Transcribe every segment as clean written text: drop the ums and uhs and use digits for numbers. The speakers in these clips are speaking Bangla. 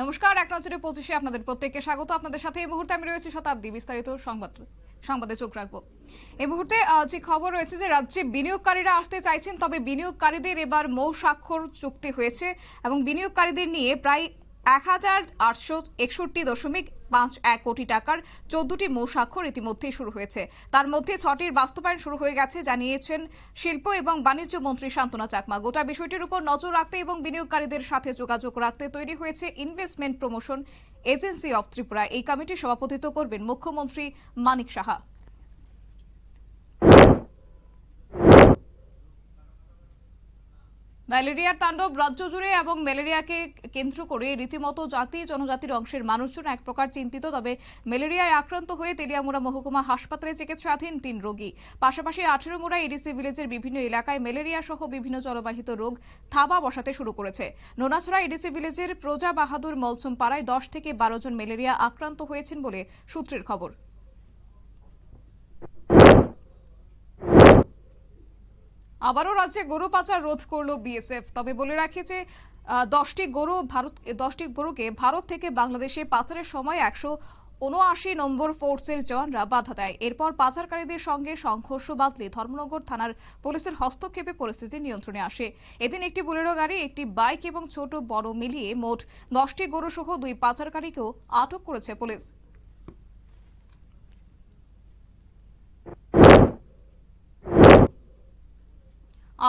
নমস্কার, এক নজরে 25-এ আপনাদের প্রত্যেককে স্বাগত। আপনাদের সাথে এই মুহূর্তে আমি রয়েছি শতাব্দী। বিস্তারিত সংবাদে চোখ রাখবো। এই মুহূর্তে যে খবর রয়েছে যে রাজ্যে বিনিয়োগকারীরা আসতে চাইছেন, তবে বিনিয়োগকারীদের এবার মৌ স্বাক্ষর চুক্তি হয়েছে এবং বিনিয়োগকারীদের নিয়ে প্রায় ১,৮৬১.51 কোটি টাকার 14টি মৌ স্বাক্ষর ইতিমধ্যেই শুরু হয়েছে। তার মধ্যে 6টির বাস্তবায়ন শুরু হয়ে গেছে, জানিয়েছেন শিল্প এবং বাণিজ্য মন্ত্রী শান্তনা চাকমা। গোটা বিষয়টির উপর নজর রাখতে এবং বিনিয়োগকারীদের সাথে যোগাযোগ রাখতে তৈরি হয়েছে investment promotion agency of Tripura. এই কমিটির সভাপতিত্ব করবেন মুখ্যমন্ত্রী মানিক সাহা। ম্যালেরিয়ার তাণ্ডব রাজ্য জুড়ে এবং ম্যালেরিয়াকে কেন্দ্র করে রীতিমতো জাতি জনজাতির অংশের মানুষজন এক প্রকার চিন্তিত। তবে ম্যালেরিয়ায় আক্রান্ত হয়ে তেলিয়ামুড়া মহকুমা হাসপাতালে চিকিৎসাধীন 3 রোগী। পাশাপাশি 18মুড়া এডিসি ভিলেজের বিভিন্ন এলাকায় ম্যালেরিয়া সহ বিভিন্ন জলবাহিত রোগ থাবা বসাতে শুরু করেছে। নোনাছড়া এডিসি ভিলেজের প্রজা বাহাদুর মলসুম পাড়ায় 10 থেকে 12 জন ম্যালেরিয়া আক্রান্ত হয়েছেন বলে সূত্রের খবর। আবারও রাজ্যে গরু পাচার রোধ করল বিএসএফ। তবে বলে রাখি যে 10টি গরুকে ভারত থেকে বাংলাদেশে পাচারের সময় 179 নম্বর ফোর্সের জওয়ানরা বাধা দেয়। এরপর পাচারকারীদের সঙ্গে সংঘর্ষ বাধলে ধর্মনগর থানার পুলিশের হস্তক্ষেপে পরিস্থিতি নিয়ন্ত্রণে আসে। এদিন একটি বোলেরো গাড়ি, একটি বাইক এবং ছোট বড় মিলিয়ে মোট 10টি গরু সহ 2 পাচারকারীকেও আটক করেছে পুলিশ।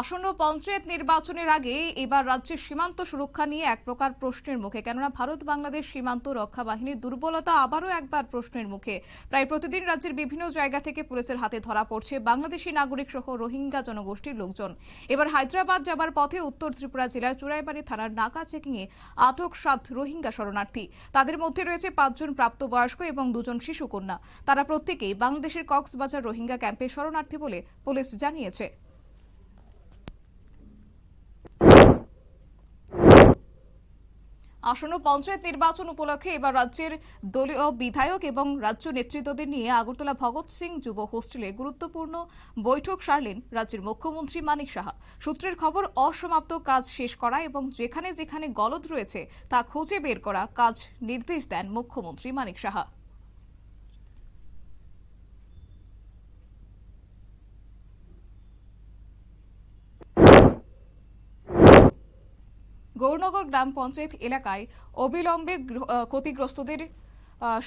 আসন্ন পঞ্চায়েত নির্বাচনের আগে এবার রাজ্যের সীমান্ত সুরক্ষা নিয়ে এক প্রকার প্রশ্নের মুখে, কেননা ভারত বাংলাদেশ সীমান্ত রক্ষা বাহিনীর দুর্বলতা আবারও একবার প্রশ্নের মুখে। প্রায় প্রতিদিন রাজ্যের বিভিন্ন জায়গা থেকে পুলিশের হাতে ধরা পড়ছে বাংলাদেশি নাগরিক সহ রোহিঙ্গা জনগোষ্ঠীর লোকজন। এবার হায়দ্রাবাদ যাবার পথে উত্তর ত্রিপুরা জেলার চুরাইবাড়ি থানার নাকা চেকিংয়ে আটক 7 রোহিঙ্গা শরণার্থী। তাদের মধ্যে রয়েছে 5 জন প্রাপ্তবয়স্ক এবং 2 জন শিশু কন্যা। তারা প্রত্যেকেই বাংলাদেশের কক্সবাজার রোহিঙ্গা ক্যাম্পে শরণার্থী বলে পুলিশ জানিয়েছে। আসন্ন পঞ্চায়েত নির্বাচন উপলক্ষে এবার রাজ্যের দলীয় বিধায়ক এবং রাজ্য নেতৃত্বদের নিয়ে আগরতলা ভগৎ সিং যুব হোস্টেলে গুরুত্বপূর্ণ বৈঠক সারলেন রাজ্যের মুখ্যমন্ত্রী মানিক সাহা। সূত্রের খবর, অসমাপ্ত কাজ শেষ করা এবং যেখানে যেখানে গলদ রয়েছে তা খুঁজে বের করা কাজ নির্দেশ দেন মুখ্যমন্ত্রী মানিক সাহা। গৌরনগর গ্রাম পঞ্চায়েত এলাকায় অবিলম্বে ক্ষতিগ্রস্তদের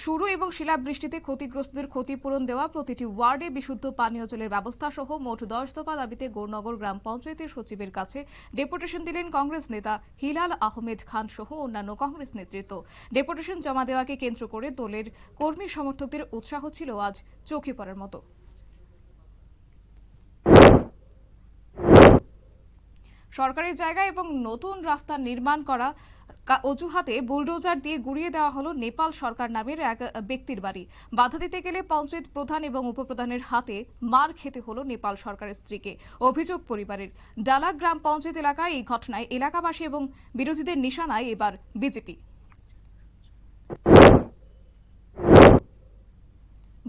শুরু এবং শিলাবৃষ্টিতে ক্ষতিগ্রস্তদের ক্ষতিপূরণ দেওয়া, প্রতিটি ওয়ার্ডে বিশুদ্ধ পানীয় জলের ব্যবস্থা সহ মোট 10 দফা দাবিতে গৌরনগর গ্রাম পঞ্চায়েতের সচিবের কাছে ডেপুটেশন দিলেন কংগ্রেস নেতা হিলাল আহমেদ খান সহ অন্যান্য কংগ্রেস নেতৃত্ব। ডেপুটেশন জমা দেওয়াকে কেন্দ্র করে দলের কর্মী সমর্থকদের উৎসাহ ছিল আজ চোখে পড়ার মতো। সরকারি জায়গা এবং নতুন রাস্তা নির্মাণ করা অজুহাতে বুলডোজার দিয়ে গুড়িয়ে দেওয়া হলো নেপাল সরকার নামের এক ব্যক্তির বাড়ি। বাধা দিতে গেলে পঞ্চায়েত প্রধান এবং উপপ্রধানের হাতে মার খেতে হলো নেপাল সরকারের স্ত্রীকে। অভিযোগ পরিবারের। ডালা গ্রাম পঞ্চায়েত এলাকায় এই ঘটনায় এলাকাবাসী এবং বিরোধীদের নিশানায় এবার বিজেপি।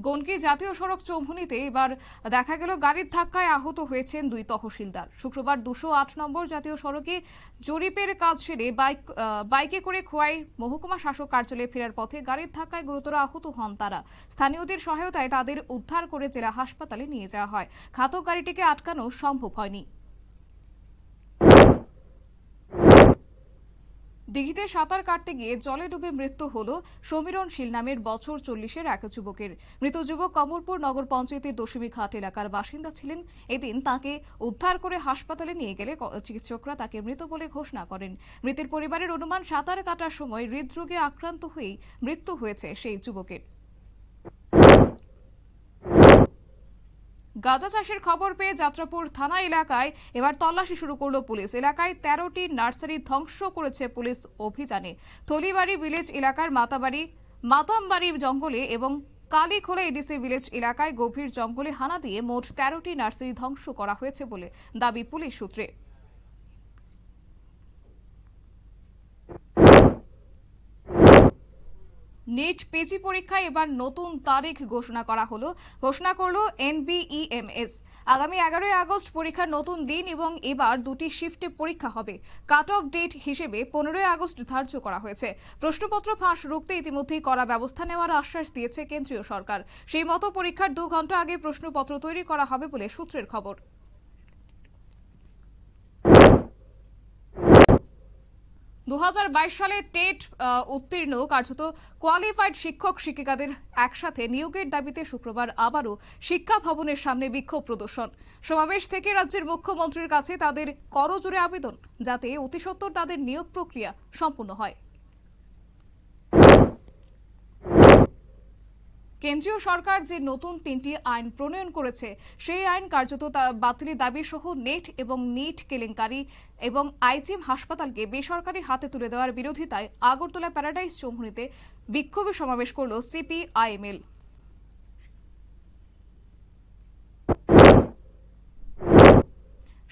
গনকি জাতীয় সড়ক চৌমুহনীতে এবার দেখা গেল গাড়ির ধাক্কায় আহত হয়েছেন 2 তহসিলদার। শুক্রবার 208 নম্বর জাতীয় সড়কে জরিপের কাজ সেরে বাইকে করে খোয়াই মহকুমা শাসক কার্যালয়ে ফেরার পথে গাড়ির ধাক্কায় গুরুতর আহত হন তারা। স্থানীয়দের সহায়তায় তাদের উদ্ধার করে জেলা হাসপাতালে নিয়ে যাওয়া হয়। ঘাতক গাড়িটিকে আটকানো সম্ভব হয়নি। দিঘিতে সাঁতার কাটতে গিয়ে জলে ডুবে মৃত্যু হল সমীরণ শীল নামের বছর 40-এর এক যুবকের। মৃত যুবক কমলপুর নগর পঞ্চায়েতের দশমীঘাট এলাকার বাসিন্দা ছিলেন। এদিন তাকে উদ্ধার করে হাসপাতালে নিয়ে গেলে চিকিৎসকরা তাকে মৃত বলে ঘোষণা করেন। মৃতের পরিবারের অনুমান, সাঁতার কাটার সময় হৃদরোগে আক্রান্ত হয়েই মৃত্যু হয়েছে সেই যুবকের। গাঁজা চাষের খবর পেয়ে যাত্রাপুর থানা এলাকায় এবার তল্লাশি শুরু করল পুলিশ। এলাকায় 13টি নার্সারি ধ্বংস করেছে পুলিশ অভিযানে। থলিবাড়ি ভিলেজ এলাকার মাতামবাড়ি জঙ্গলে এবং কালীখোলা এডিসি ভিলেজ এলাকায় গভীর জঙ্গলে হানা দিয়ে মোট 13টি নার্সারি ধ্বংস করা হয়েছে বলে দাবি পুলিশ সূত্রে। নেট পিজি পরীক্ষায় এবার নতুন তারিখ ঘোষণা করলো এনবিইএমএস। আগামী 11ই আগস্ট পরীক্ষার নতুন দিন এবং এবার দুটি শিফটে পরীক্ষা হবে। কাট অফ ডেট হিসেবে 15ই আগস্ট ধার্য করা হয়েছে। প্রশ্নপত্র ফাঁস রুখতে ইতিমধ্যেই কড়া ব্যবস্থা নেওয়ার আশ্বাস দিয়েছে কেন্দ্রীয় সরকার। সেই মতো পরীক্ষার 2 ঘন্টা আগে প্রশ্নপত্র তৈরি করা হবে বলে সূত্রের খবর। 2022 সালে টেট উত্তীর্ণ কার্যত কোয়ালিফাইড শিক্ষক শিক্ষিকাদের একসাথে নিয়োগের দাবিতে শুক্রবার আবারও শিক্ষা ভবনের সামনে বিক্ষোভ প্রদর্শন। সমাবেশ থেকে রাজ্যের মুখ্যমন্ত্রীর কাছে তাদের করজোড়ে আবেদন, যাতে অতিসত্বর তাদের নিয়োগ প্রক্রিয়া সম্পূর্ণ হয়। কেন্দ্রীয় সরকার যে নতুন 3টি আইন প্রণয়ন করেছে, সেই আইন কার্যত বাতিলের দাবি সহ নেট এবং নিট কেলেঙ্কারি এবং আইজিএম হাসপাতালকে বেসরকারি হাতে তুলে দেওয়ার বিরোধিতায় আগরতলা প্যারাডাইস চৌমুহনীতে বিক্ষোভে সমাবেশ করল সিপিআইএমএল।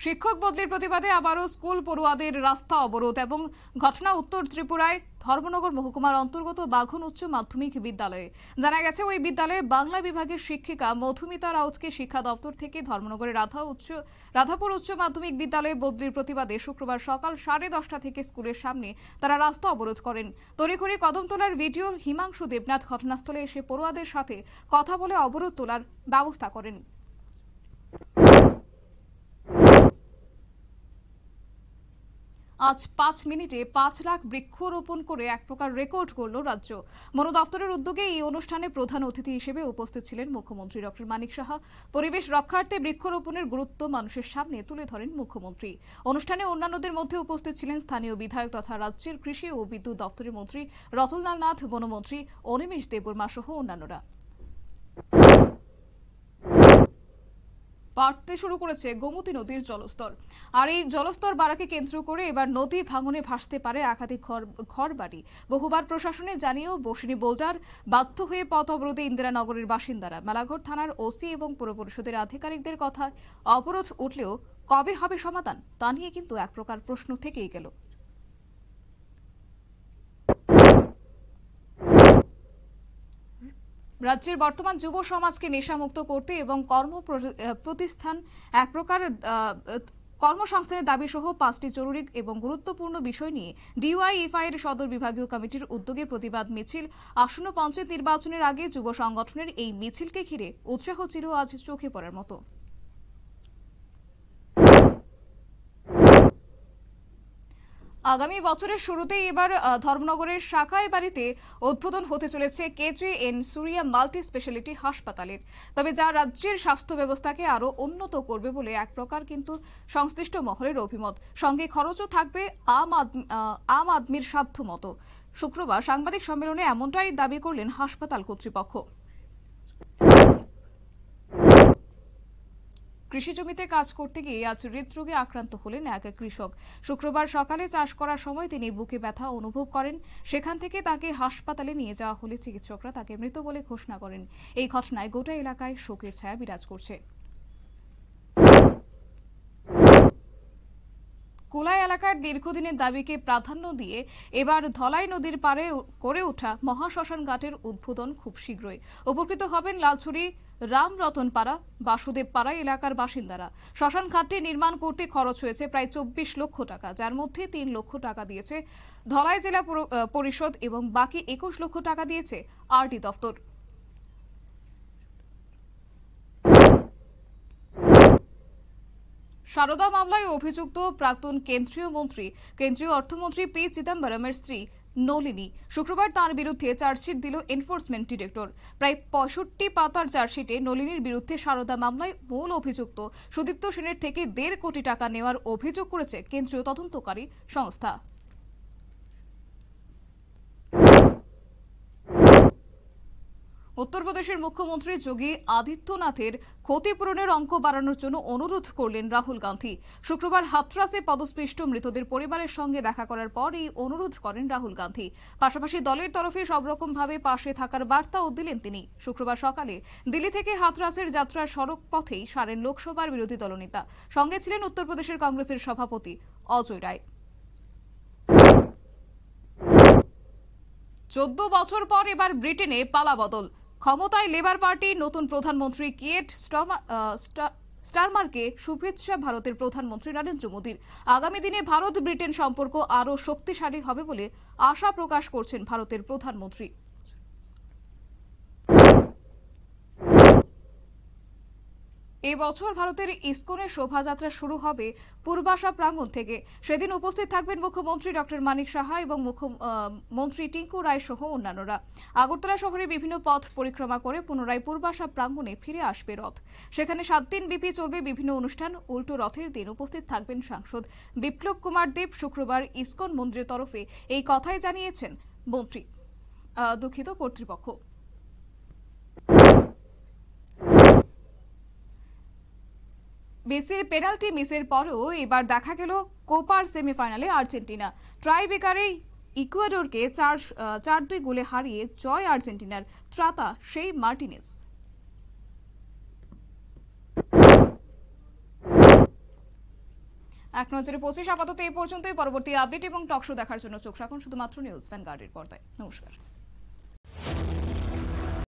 শিক্ষক বদলির প্রতিবাদে আবারও স্কুল পড়ুয়াদের রাস্তা অবরোধ এবং ঘটনা উত্তর ত্রিপুরায় ধর্মনগর মহকুমার অন্তর্গত বাঘন উচ্চ মাধ্যমিক বিদ্যালয়ে। জানা গেছে, ওই বিদ্যালয়ে বাংলা বিভাগের শিক্ষিকা মধুমিতা রাউতকে শিক্ষা দপ্তর থেকে ধর্মনগরের রাধাপুর উচ্চ মাধ্যমিক বিদ্যালয়ে বদলির প্রতিবাদে শুক্রবার সকাল 10:30 থেকে স্কুলের সামনে তারা রাস্তা অবরোধ করেন। তড়িঘড়ি কদম তোলার ভিডিও হিমাংশু দেবনাথ ঘটনাস্থলে এসে পড়ুয়াদের সাথে কথা বলে অবরোধ তোলার ব্যবস্থা করেন। আজ 5 মিনিটে 5 লাখ বৃক্ষরোপণ করে এক প্রকার রেকর্ড করল রাজ্য। বন দপ্তরের উদ্যোগে এই অনুষ্ঠানে প্রধান অতিথি হিসেবে উপস্থিত ছিলেন মুখ্যমন্ত্রী ডক্টর মানিক সাহা। পরিবেশ রক্ষার্থে বৃক্ষরোপণের গুরুত্ব মানুষের সামনে তুলে ধরেন মুখ্যমন্ত্রী। অনুষ্ঠানে অন্যান্যদের মধ্যে উপস্থিত ছিলেন স্থানীয় বিধায়ক তথা রাজ্যের কৃষি ও বিদ্যুৎ দপ্তরের মন্ত্রী রতনলাল নাথ, বনমন্ত্রী অনিমেষ দেববর্মা সহ অন্যান্যরা। বাড়তে শুরু করেছে গোমতী নদীর জলস্তর। আর এই জলস্তর বাড়াকে কেন্দ্র করে এবার নদী ভাঙনে ভাসতে পারে একাধিক ঘরবাড়ি। বহুবার প্রশাসনে জানিয়েও বসেনি বোল্ডার। বাধ্য হয়ে পথ অবরোধে ইন্দিরানগরের বাসিন্দারা। মেলাঘর থানার ওসি এবং পুর পরিষদের আধিকারিকদের কথায় অবরোধ উঠলেও কবে হবে সমাধান, তা নিয়ে কিন্তু এক প্রকার প্রশ্ন থেকেই গেল। রাজ্যের বর্তমান যুব সমাজকে নেশামুক্ত করতে এবং কর্মসংস্থানের দাবি সহ 5টি জরুরি এবং গুরুত্বপূর্ণ বিষয় নিয়ে ডিওয়াইএফআই এর সদর বিভাগীয় কমিটির উদ্যোগে প্রতিবাদ মিছিল। আসন্ন পঞ্চায়েত নির্বাচনের আগে যুব সংগঠনের এই মিছিলকে ঘিরে উৎসাহ ছিল আজ চোখে পড়ার মতো। আগামী বছরের শুরুতেই এবার ধর্মনগরের শাখায় বাড়িতে উদ্বোধন হতে চলেছে কেজিএন সুরিয়া মাল্টি স্পেশালিটি হাসপাতালের। তবে যা রাজ্যের স্বাস্থ্য ব্যবস্থাকে আরো উন্নত করবে বলে এক প্রকার কিন্তু সংশ্লিষ্ট মহলের অভিমত। সঙ্গে খরচও থাকবে আম আদমির সাধ্য মতো। শুক্রবার সাংবাদিক সম্মেলনে এমনটাই দাবি করলেন হাসপাতাল কর্তৃপক্ষ। কৃষি জমিতে কাজ করতে গিয়ে আজ হৃদরোগে আক্রান্ত হলেন এক কৃষক। শুক্রবার সকালে চাষ করার সময় তিনি বুকে ব্যথা অনুভব করেন। সেখান থেকে তাকে হাসপাতালে নিয়ে যাওয়া হলে চিকিৎসকরা তাকে মৃত বলে ঘোষণা করেন। এই ঘটনায় গোটা এলাকায় শোকের ছায়া বিরাজ করছে। কোলাই এলাকার দীর্ঘদিনের দাবিকে প্রাধান্য দিয়ে এবার ধলাই নদীর পাড়ে করে ওঠা মহাশ্মশান ঘাটের উদ্বোধন খুব শীঘ্রই। উপকৃত হবেন লালছড়ি, রামরতনপাড়া, বাসুদেবপাড়া এলাকার বাসিন্দারা। শ্মশান ঘাটটি নির্মাণ করতে খরচ হয়েছে প্রায় 24 লক্ষ টাকা, যার মধ্যে 3 লক্ষ টাকা দিয়েছে ধলাই জেলা পরিষদ এবং বাকি 21 লক্ষ টাকা দিয়েছে আরডি দপ্তর। সারদা মামলায় অভিযুক্ত প্রাক্তন কেন্দ্রীয় অর্থমন্ত্রী পি চিদম্বরমের স্ত্রী নলিনী শুক্রবার তার বিরুদ্ধে চার্জশিট দিল এনফোর্সমেন্ট ডিরেক্টর। প্রায় 65 পাতার চার্জশিটে নলিনীর বিরুদ্ধে সারদা মামলায় মূল অভিযুক্ত সুদীপ্ত সেনের থেকে 1.5 কোটি টাকা নেওয়ার অভিযোগ করেছে কেন্দ্রীয় তদন্তকারী সংস্থা। উত্তরপ্রদেশের মুখ্যমন্ত্রী যোগী আদিত্যনাথের ক্ষতিপূরণের অঙ্ক বাড়ানোর জন্য অনুরোধ করলেন রাহুল গান্ধী। শুক্রবার হাথরাসে পদস্পৃষ্ট মৃতদের পরিবারের সঙ্গে দেখা করার পর এই অনুরোধ করেন রাহুল গান্ধী। পাশাপাশি দলের তরফে সব রকম ভাবে পাশে থাকার বার্তাও দিলেন তিনি। শুক্রবার সকালে দিল্লি থেকে হাথরাসের যাত্রার সড়ক পথেই সারেন লোকসভার বিরোধী দলনেতা। সঙ্গে ছিলেন উত্তরপ্রদেশের কংগ্রেসের সভাপতি অজয় রায়। 14 বছর পর এবার ব্রিটেনে পালাবদল। ক্ষমতায় লেবার পার্টি, নতুন প্রধানমন্ত্রী কিয়ের স্টারমারকে শুভেচ্ছা ভারতের প্রধানমন্ত্রী নরেন্দ্র মোদীর। আগামী দিনে ভারত ব্রিটেন সম্পর্ক আরো শক্তিশালী হবে বলে আশা প্রকাশ করছেন ভারতের প্রধানমন্ত্রী। এই বছর ভারতের ইসকনের শোভাযাত্রা শুরু হবে পূর্বাশা প্রাঙ্গণ থেকে। সেদিন উপস্থিত থাকবেন মুখ্যমন্ত্রী ডক্টর মানিক সাহা এবং মুখ্যমন্ত্রী টিঙ্কু রায় সহ অন্যান্যরা। আগরতলা শহরে বিভিন্ন পথ পরিক্রমা করে পুনরায় পূর্বাশা প্রাঙ্গণে ফিরে আসবে রথ। সেখানে 7 দিন ব্যাপী চলবে বিভিন্ন অনুষ্ঠান। উল্টো রথের দিন উপস্থিত থাকবেন সাংসদ বিপ্লব কুমার দেব। শুক্রবার ইসকন মন্দিরের তরফে এই কথাই জানিয়েছেন কর্তৃপক্ষ। মেসির পেনাল্টি মিসের পরেও এবার দেখা গেল কোপার সেমিফাইনালে আর্জেন্টিনা ট্রাইবেকারে ইকুয়েডরকে 4-2 গোলে হারিয়ে জয় আর্জেন্টিনার। ত্রাতা সেই মার্টিনেজ। এক নজরে 25 আপাতত এই পর্যন্তই। পরবর্তী আপডেট এবং টকশো দেখার জন্য চোখ রাখুন শুধুমাত্র নিউজ ভ্যানগার্ডের পর্দায়। নমস্কার।